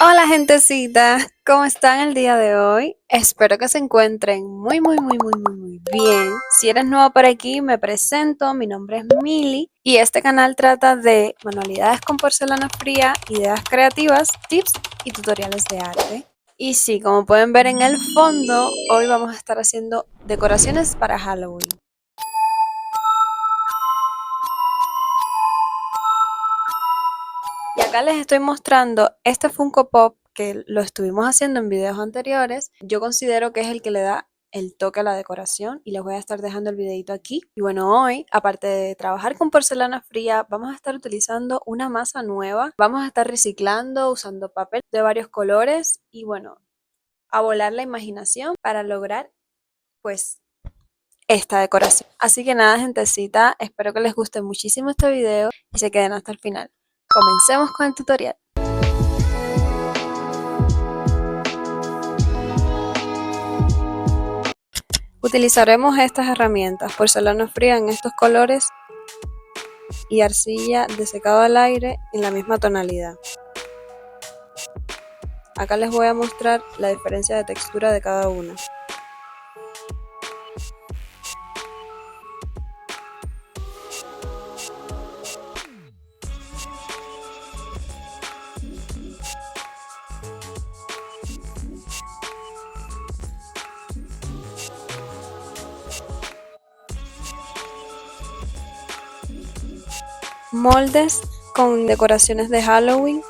Hola gentecita, ¿cómo están el día de hoy? Espero que se encuentren muy bien. Si eres nuevo por aquí, me presento, mi nombre es Mili y este canal trata de manualidades con porcelana fría, ideas creativas, tips y tutoriales de arte. Y sí, como pueden ver en el fondo, hoy vamos a estar haciendo decoraciones para Halloween. Y acá les estoy mostrando este Funko Pop que lo estuvimos haciendo en videos anteriores. Yo considero que es el que le da el toque a la decoración y les voy a estar dejando el videito aquí. Y bueno, hoy, aparte de trabajar con porcelana fría, vamos a estar utilizando una masa nueva. Vamos a estar reciclando, usando papel de varios colores y bueno, a volar la imaginación para lograr pues esta decoración. Así que nada, gentecita, espero que les guste muchísimo este video y se queden hasta el final. Comencemos con el tutorial. Utilizaremos estas herramientas, porcelana fría en estos colores y arcilla de secado al aire en la misma tonalidad. Acá les voy a mostrar la diferencia de textura de cada una. Moldes con decoraciones de Halloween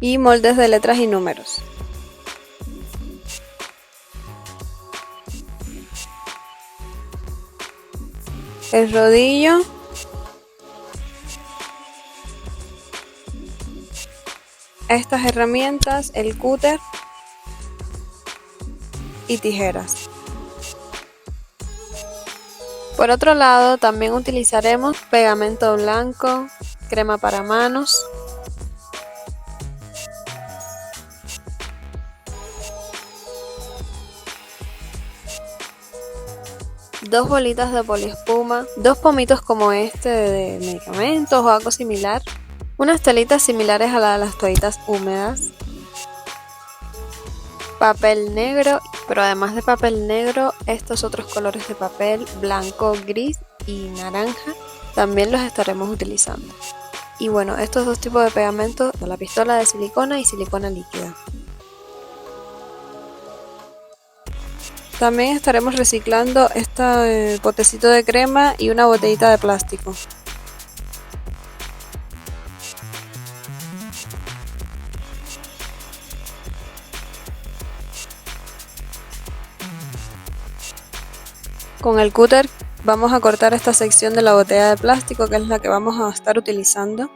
y moldes de letras y números. El rodillo, estas herramientas, el cúter y tijeras. Por otro lado, también utilizaremos pegamento blanco, crema para manos, dos bolitas de poliespuma, dos pomitos como este de medicamentos o algo similar, unas telitas similares a las toallitas húmedas, papel negro, pero además de papel negro, estos otros colores de papel, blanco, gris y naranja, también los estaremos utilizando. Y bueno, estos dos tipos de pegamento, la pistola de silicona y silicona líquida. También estaremos reciclando este potecito de crema y una botellita de plástico. Con el cúter vamos a cortar esta sección de la botella de plástico, que es la que vamos a estar utilizando.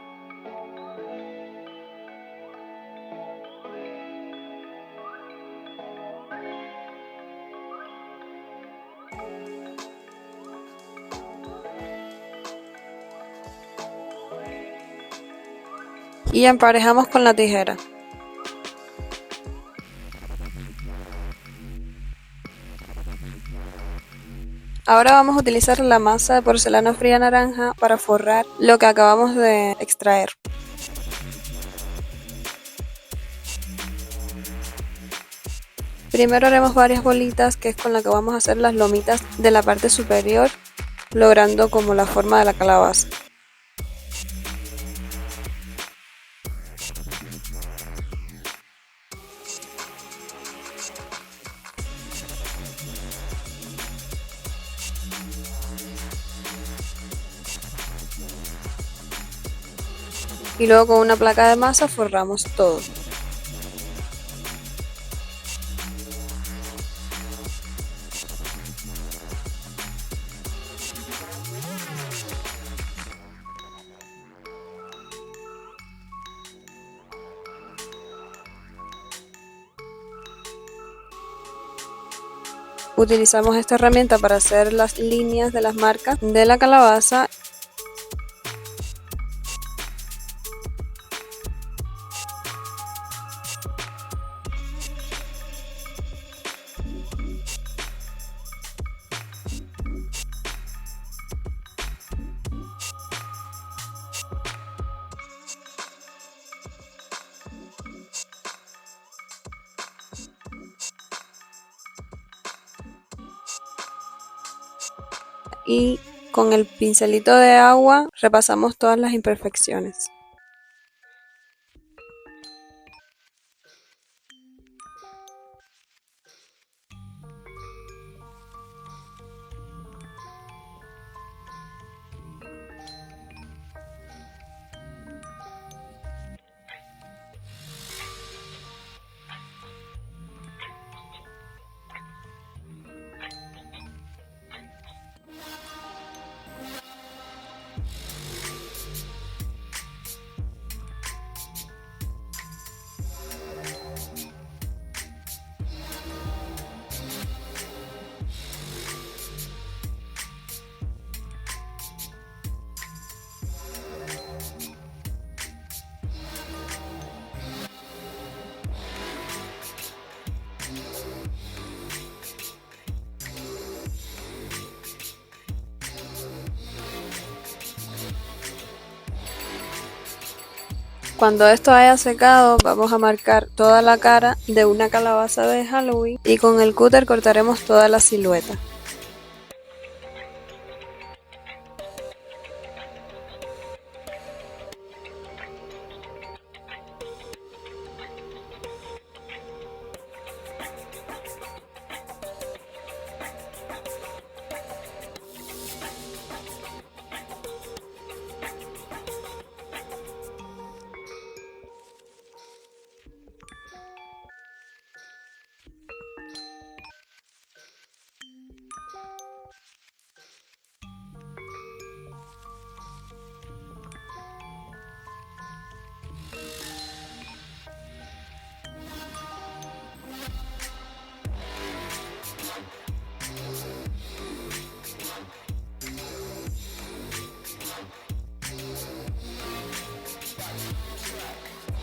Y emparejamos con la tijera. Ahora vamos a utilizar la masa de porcelana fría naranja para forrar lo que acabamos de extraer. Primero haremos varias bolitas, que es con la que vamos a hacer las lomitas de la parte superior, logrando como la forma de la calabaza. Y luego con una placa de masa forramos todo. Utilizamos esta herramienta para hacer las líneas de las marcas de la calabaza. y con el pincelito de agua repasamos todas las imperfecciones. Cuando esto haya secado, vamos a marcar toda la cara de una calabaza de Halloween y con el cúter cortaremos toda la silueta.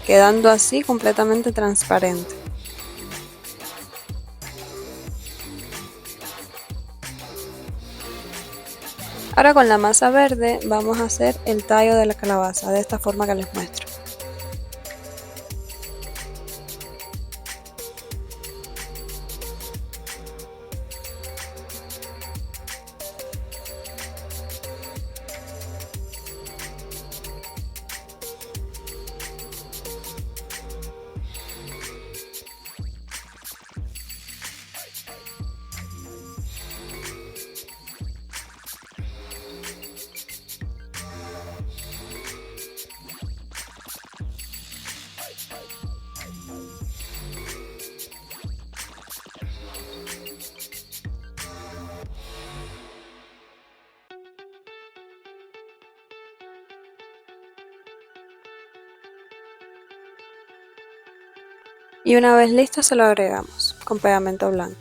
Quedando así completamente transparente. Ahora con la masa verde vamos a hacer el tallo de la calabaza, de esta forma que les muestro. Y una vez listo se lo agregamos con pegamento blanco.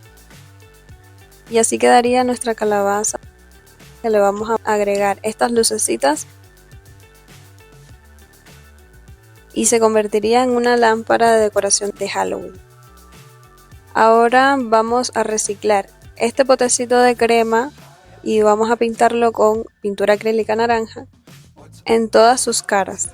Y así quedaría nuestra calabaza, que le vamos a agregar estas lucecitas y se convertiría en una lámpara de decoración de Halloween. Ahora vamos a reciclar este potecito de crema y vamos a pintarlo con pintura acrílica naranja en todas sus caras.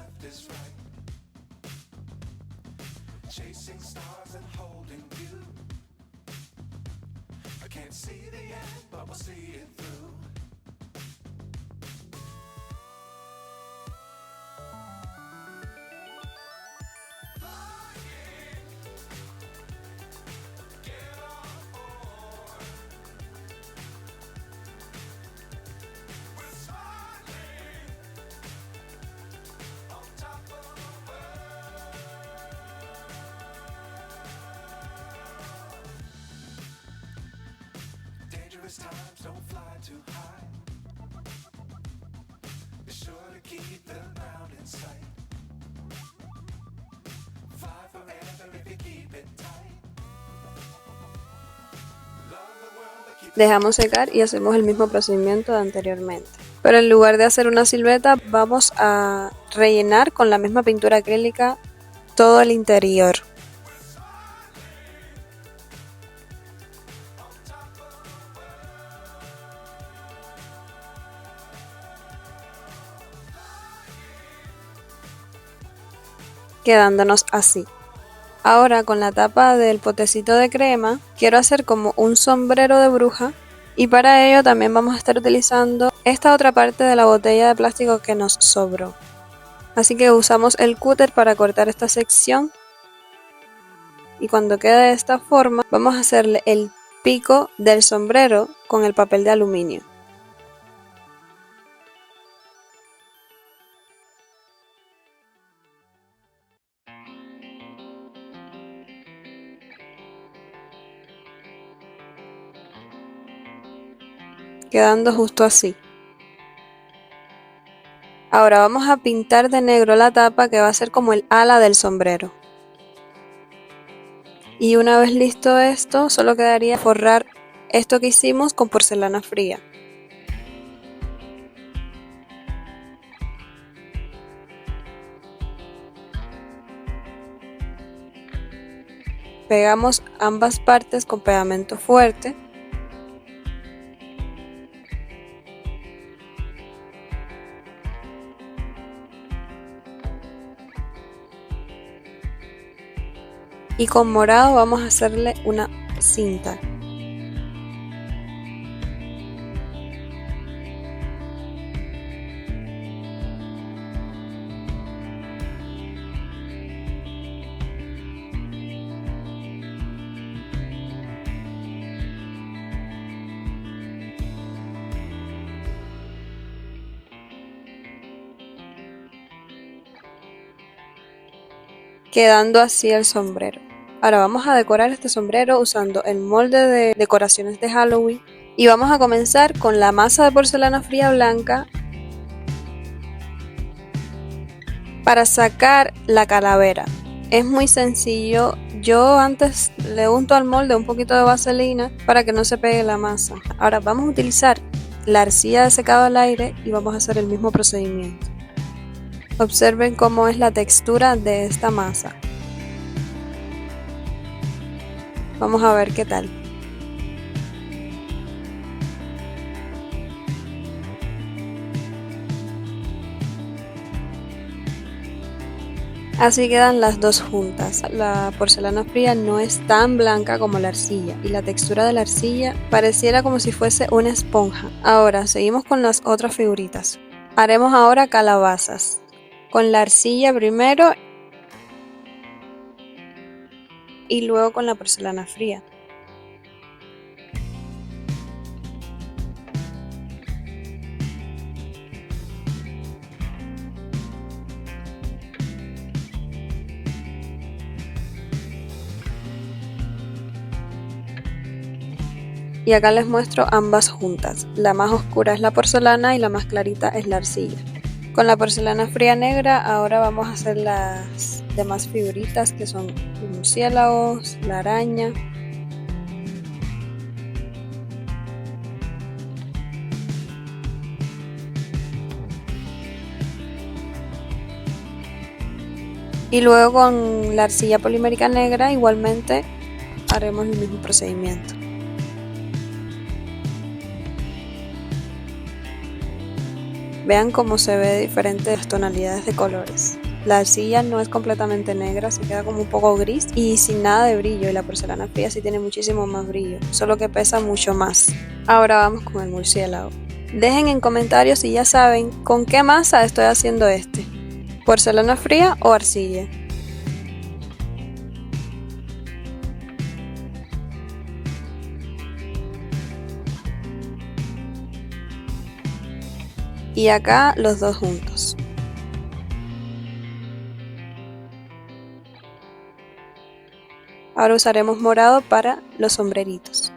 Times don't fly too high. Be sure to keep the ground in sight. Fly forever if you keep it tight. Love the world but keep. Dejamos secar y hacemos el mismo procedimiento de anteriormente. Pero en lugar de hacer una silueta, vamos a rellenar con la misma pintura acrílica todo el interior. Quedándonos así. Ahora con la tapa del potecito de crema quiero hacer como un sombrero de bruja Y para ello también vamos a estar utilizando esta otra parte de la botella de plástico que nos sobró. Así que usamos el cúter para cortar esta sección. Y cuando quede de esta forma, vamos a hacerle el pico del sombrero con el papel de aluminio. Quedando justo así. Ahora vamos a pintar de negro la tapa, que va a ser como el ala del sombrero. Y una vez listo esto, solo quedaría forrar esto que hicimos con porcelana fría. Pegamos ambas partes con pegamento fuerte. Y con morado vamos a hacerle una cinta. Quedando así el sombrero. Ahora vamos a decorar este sombrero usando el molde de decoraciones de Halloween. Y vamos a comenzar con la masa de porcelana fría blanca para sacar la calavera. Es muy sencillo. Yo antes le unto al molde un poquito de vaselina para que no se pegue la masa. Ahora vamos a utilizar la arcilla de secado al aire y vamos a hacer el mismo procedimiento. Observen cómo es la textura de esta masa. Vamos a ver qué tal. Así quedan las dos juntas. La porcelana fría no es tan blanca como la arcilla y la textura de la arcilla pareciera como si fuese una esponja. Ahora seguimos con las otras figuritas. Haremos ahora calabazas. Con la arcilla primero y luego con la porcelana fría. Y acá les muestro ambas juntas. La más oscura es la porcelana y la más clarita es la arcilla. Con la porcelana fría negra ahora vamos a hacer las demás figuritas, que son los murciélagos, la araña. Y luego con la arcilla polimérica negra igualmente haremos el mismo procedimiento. Vean cómo se ve diferentes tonalidades de colores. La arcilla no es completamente negra, se queda como un poco gris y sin nada de brillo, y la porcelana fría sí tiene muchísimo más brillo, solo que pesa mucho más. Ahora vamos con el murciélago. Dejen en comentarios si ya saben con qué masa estoy haciendo este. ¿Porcelana fría o arcilla? Y acá los dos juntos. Ahora usaremos morado para los sombreritos.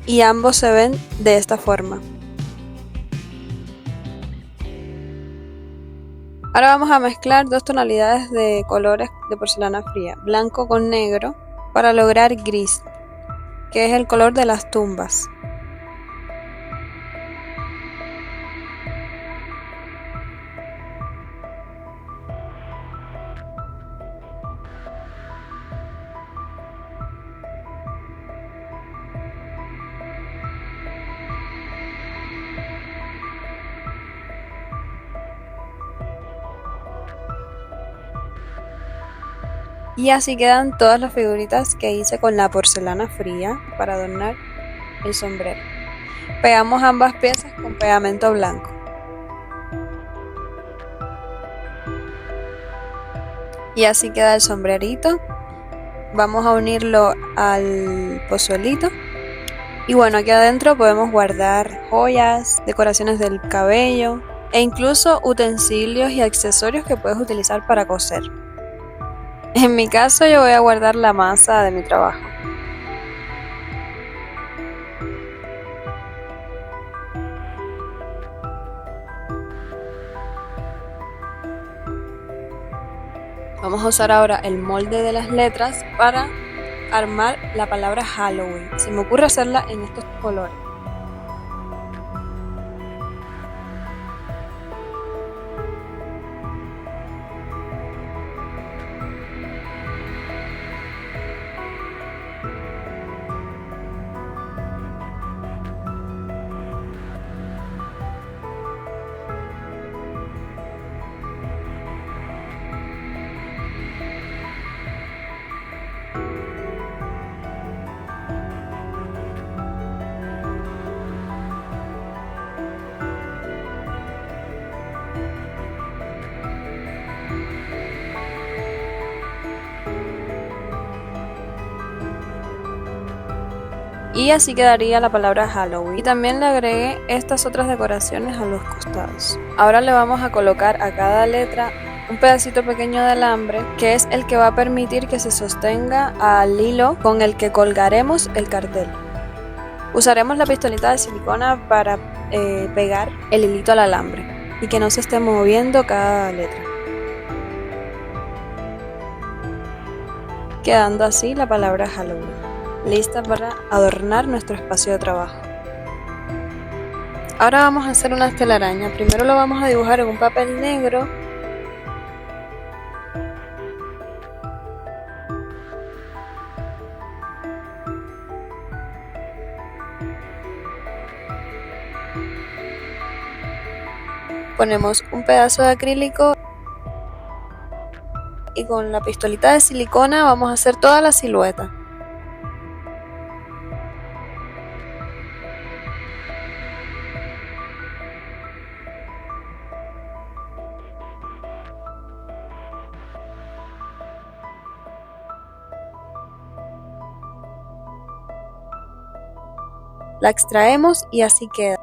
Y ambos se ven de esta forma. Ahora vamos a mezclar dos tonalidades de colores de porcelana fría, blanco con negro, para lograr gris, que es el color de las tumbas. Y así quedan todas las figuritas que hice con la porcelana fría para adornar el sombrero. Pegamos ambas piezas con pegamento blanco. Y así queda el sombrerito. Vamos a unirlo al pozuelito. Y bueno, aquí adentro podemos guardar joyas, decoraciones del cabello e incluso utensilios y accesorios que puedes utilizar para coser. En mi caso yo voy a guardar la masa de mi trabajo. Vamos a usar ahora el molde de las letras para armar la palabra Halloween. Se me ocurre hacerla en estos colores. Y así quedaría la palabra Halloween. Y también le agregué estas otras decoraciones a los costados. Ahora le vamos a colocar a cada letra un pedacito pequeño de alambre, que es el que va a permitir que se sostenga al hilo con el que colgaremos el cartel. Usaremos la pistolita de silicona para pegar el hilito al alambre y que no se esté moviendo cada letra. Quedando así la palabra Halloween, lista para adornar nuestro espacio de trabajo. Ahora vamos a hacer unas telarañas. Primero lo vamos a dibujar en un papel negro. Ponemos un pedazo de acrílico y con la pistolita de silicona vamos a hacer toda la silueta. La extraemos y así queda.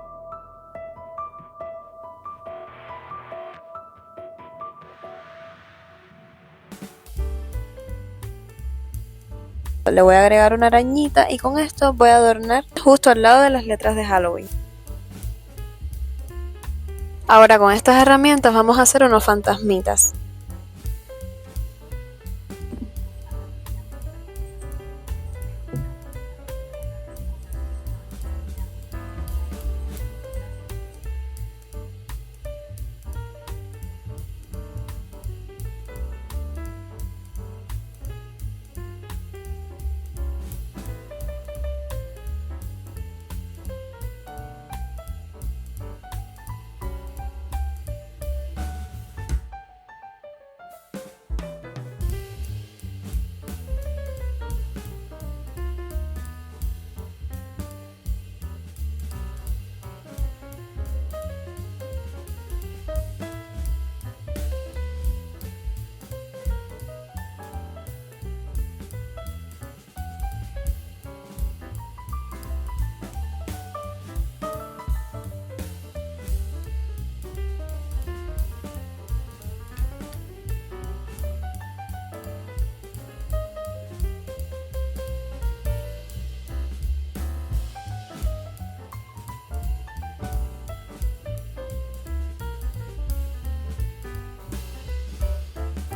Le voy a agregar una arañita y con esto voy a adornar justo al lado de las letras de Halloween. Ahora con estas herramientas vamos a hacer unos fantasmitas.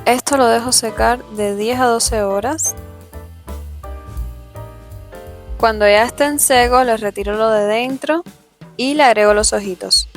Esto lo dejo secar de 10 a 12 horas. Cuando ya estén secos, les retiro lo de dentro y le agrego los ojitos.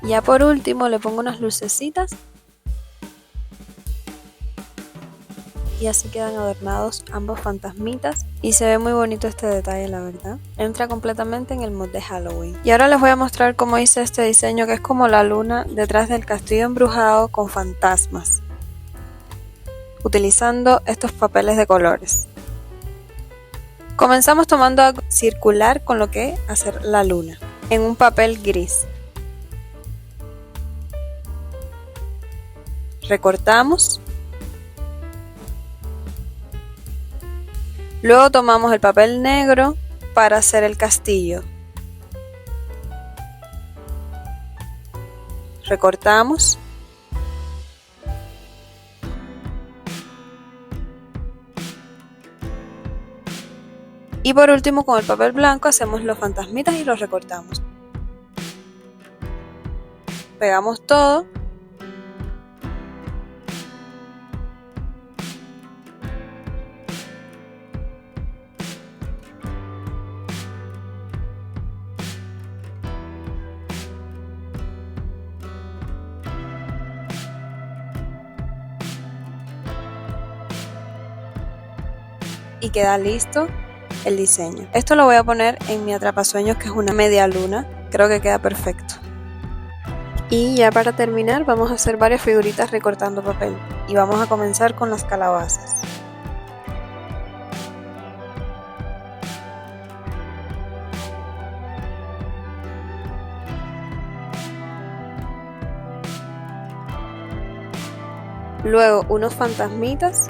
Y ya por último le pongo unas lucecitas. Y así quedan adornados ambos fantasmitas y se ve muy bonito este detalle, la verdad. Entra completamente en el mood de Halloween. Y ahora les voy a mostrar cómo hice este diseño, que es como la luna detrás del castillo embrujado con fantasmas, utilizando estos papeles de colores. Comenzamos tomando algo circular con lo que hacer la luna en un papel gris. Recortamos. Luego tomamos el papel negro para hacer el castillo. Recortamos. Y por último, con el papel blanco hacemos los fantasmitas y los recortamos. Pegamos todo. Y queda listo el diseño. Esto lo voy a poner en mi atrapasueños, que es una media luna. Creo que queda perfecto. Y ya para terminar vamos a hacer varias figuritas recortando papel. Y vamos a comenzar con las calabazas. Luego unos fantasmitas.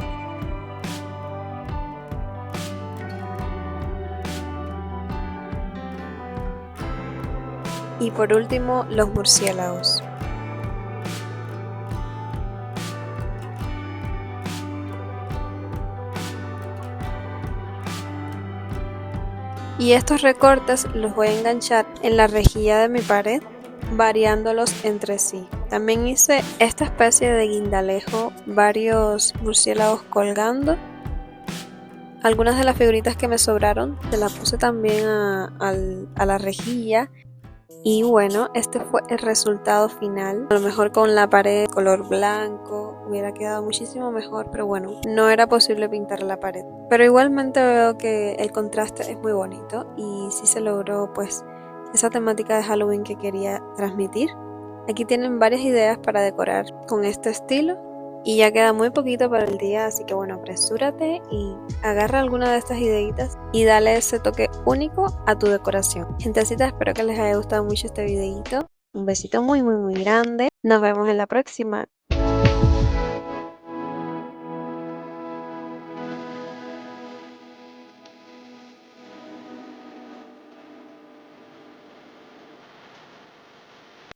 Y por último, los murciélagos. Y estos recortes los voy a enganchar en la rejilla de mi pared, variándolos entre sí. También hice esta especie de guindalejo, varios murciélagos colgando. Algunas de las figuritas que me sobraron se las puse también a la rejilla. Y bueno, este fue el resultado final. A lo mejor con la pared color blanco hubiera quedado muchísimo mejor, pero bueno, no era posible pintar la pared. Pero igualmente veo que el contraste es muy bonito y sí se logró pues esa temática de Halloween que quería transmitir. Aquí tienen varias ideas para decorar con este estilo. Y ya queda muy poquito para el día, así que bueno, apresúrate y agarra alguna de estas ideitas y dale ese toque único a tu decoración. Gentecita, espero que les haya gustado mucho este videito. Un besito muy grande. Nos vemos en la próxima.